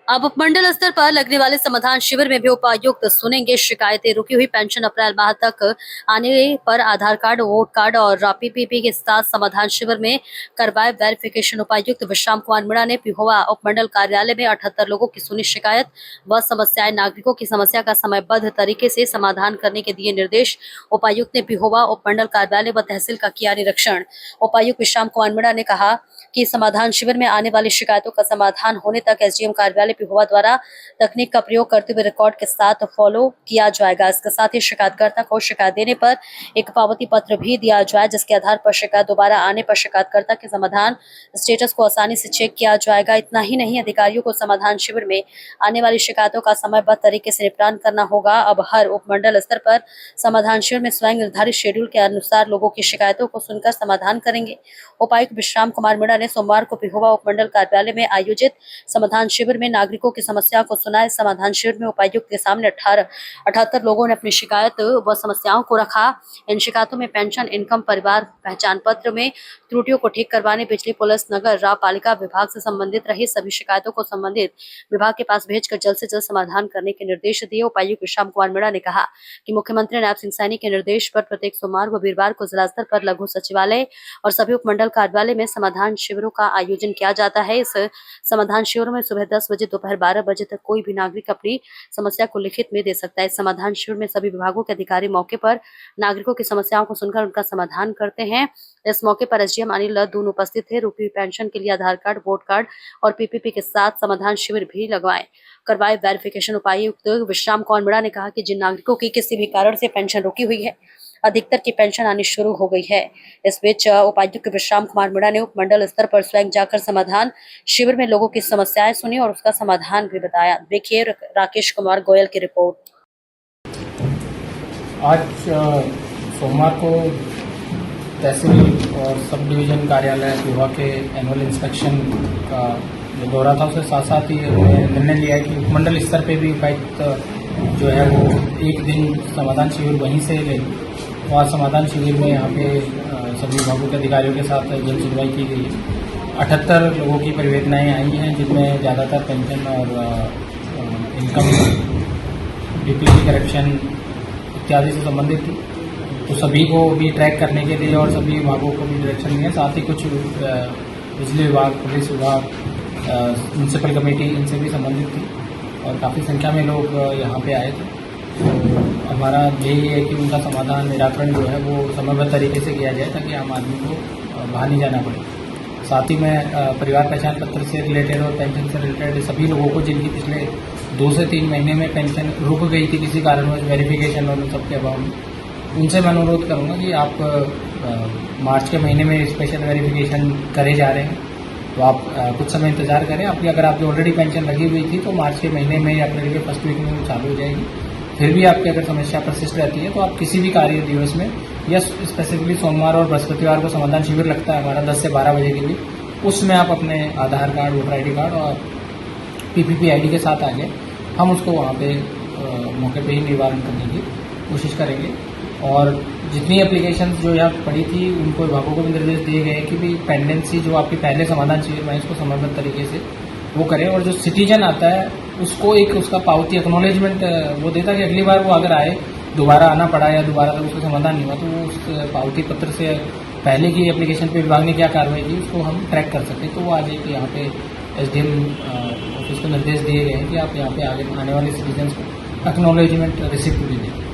अब उपमंडल स्तर पर लगने वाले समाधान शिविर में भी उपायुक्त सुनेंगे शिकायतें। रुकी हुई पेंशन अप्रैल माह तक आने पर आधार कार्ड, वोट कार्ड और पीपीपी के साथ समाधान शिविर में करवाए वेरिफिकेशन। उपायुक्त विश्राम कुमार मीणा ने पिहोवा उपमंडल कार्यालय में 78 लोगों की सुनी शिकायत व समस्याएं। नागरिकों की समस्या का समयबद्ध तरीके से समाधान करने के दिए निर्देश। उपायुक्त ने पिहोवा उपमंडल कार्यालय व तहसील का किया निरीक्षण। उपायुक्त विश्राम कुमार मीणा ने कहा कि समाधान शिविर में आने वाली शिकायतों का समाधान होने तक एसडीएम कार्यालय पिहोवा द्वारा तकनीक का प्रयोग करते हुए रिकॉर्ड के साथ फॉलो किया जाएगा। इसके साथ ही शिकायतकर्ता को शिकायत देने पर एक पावती पत्र भी दिया जाए, जिसके आधार पर शिकायत दोबारा आने पर शिकायतकर्ता के समाधान स्टेटस को आसानी से चेक किया जाएगा। इतना ही नहीं, अधिकारियों को समाधान शिविर में आने वाली शिकायतों का समयबद्ध तरीके से निपटान करना होगा। अब हर उपमंडल स्तर पर समाधान शिविर में स्वयं निर्धारित शेड्यूल के अनुसार लोगों की शिकायतों को सुनकर समाधान करेंगे। उपायुक्त विश्राम कुमार मीणा ने सोमवार को पिहोवा उपमंडल कार्यालय में आयोजित समाधान शिविर में नागरिकों की समस्या को सुना। इस समाधान शिविर में उपायुक्त के सामने 78 लोगों ने अपनी शिकायत व समस्याओं को रखा। इन शिकायतों में पेंशन, इनकम, परिवार पहचान पत्र में त्रुटियों को ठीक करवाने, बिजली, पुलिस, नगर पालिका विभाग से संबंधित रही सभी शिकायतों को संबंधित विभाग के पास भेजकर जल्द से जल्द समाधान करने के निर्देश दिए। उपायुक्त विश्राम कुमार मीणा ने कहा कि मुख्यमंत्री नायब सिंह सैनी के निर्देश पर प्रत्येक सोमवार व वीरवार को जिला स्तर पर लघु सचिवालय और सभी उपमंडल कार्यालय में समाधान शिविरों का आयोजन किया जाता है। इस समाधान शिविरों में सुबह 10 बजे दोपहर 12 बजे तक कोई भी नागरिक अपनी समस्या को लिखित में दे सकता है। इस समाधान शिविर में सभी विभागों के अधिकारी मौके पर नागरिकों की समस्याओं को सुनकर उनका समाधान करते हैं। इस मौके पर एसडीएम अनिल दून उपस्थित थे। रुकी हुई पेंशन के लिए आधार कार्ड, वोट कार्ड और पीपीपी के साथ समाधान शिविर भी करवाए वेरिफिकेशन। उपायुक्त विश्राम कुमार मीणा ने कहा कि जिन नागरिकों की किसी भी कारण से पेंशन रुकी हुई है, अधिकतर की पेंशन आनी शुरू हो गई है। इस बीच उपायुक्त विश्राम कुमार मीणा ने उपमंडल स्तर पर स्वयं जाकर समाधान शिविर में लोगों की समस्याएं सुनी और उसका समाधान भी बताया। देखिए राकेश कुमार गोयल की रिपोर्ट। आज सोमवार को तहसील और सब डिवीजन कार्यालय पिहोवा के एनुअल इंस्पेक्शन का जो दौरा था, उसके साथ साथ ही निर्णय लिया है कि उपमंडल स्तर पे भी उपायुक्त जो है वो एक दिन समाधान शिविर वहीं से ले। वहाँ समाधान शिविर में यहाँ पे सभी विभागों के अधिकारियों के साथ जन सुनवाई की गई है। 78 लोगों की परिवेदनाएँ आई हैं, जिनमें ज़्यादातर पेंशन और इनकम, डीपीटी करेक्शन इत्यादि से संबंधित थी। तो सभी को भी ट्रैक करने के लिए और सभी विभागों को भी डायरेक्शन दिए। साथ ही कुछ बिजली विभाग, पुलिस विभाग, म्यूनसिपल कमेटी, इनसे भी संबंधित थी और काफ़ी संख्या में लोग यहाँ पे आए थे। तो हमारा यही है कि उनका समाधान, निराकरण जो है वो समयबद्ध तरीके से किया जाए, ताकि आम आदमी को बाहर नहीं जाना पड़े। साथ ही मैं परिवार पहचान पत्र से रिलेटेड और पेंशन से रिलेटेड सभी लोगों को जिनकी पिछले 2 से 3 महीने में पेंशन रुक गई थी किसी कारणवश वेरिफिकेशन और सबके अभाव में, उनसे मैं अनुरोध करूँगा कि आप मार्च के महीने में स्पेशल वेरिफिकेशन करे जा रहे हैं, तो आप कुछ समय इंतजार करें। अगर आपकी ऑलरेडी पेंशन लगी हुई थी तो मार्च के महीने में या अप्रैल के फर्स्ट वीक में वो चालू हो जाएगी। फिर भी आपकी अगर समस्या प्रशिष्ट रहती है तो आप किसी भी कार्य दिवस में या स्पेसिफिकली सोमवार और बृहस्पतिवार को समाधान शिविर लगता है हमारा 10 से 12 बजे के लिए, उसमें आप अपने आधार कार्ड, वोटर आई कार्ड और पीपीपी ID के साथ आ जाए। हम उसको वहाँ पे मौके पे ही निवारण करने की कोशिश करेंगे। और जितनी एप्लीकेशन जो यहाँ पड़ी थी, उनको विभागों को भी निर्देश दिए गए हैं कि भी पेंडेंसी जो आपकी पहले समाधान शिविर में इसको समयबद्ध तरीके से वो करें। और जो सिटीजन आता है उसको एक उसका पावती एक्नॉलेजमेंट वो देता कि अगली बार वो अगर आए, दोबारा आना पड़ा या दोबारा तक उसका समाधान नहीं हुआ, तो वो उस पावती पत्र से पहले की एप्लीकेशन पे विभाग ने क्या कार्रवाई की उसको हम ट्रैक कर सकें। तो वो आ जाए कि यहाँ पे एसडीएम ऑफिस को निर्देश दिए गए हैं कि आप यहाँ पे आगे आने वाले सिटीजन्स को एक्नॉलेजमेंट रिसिप्ट भी दें।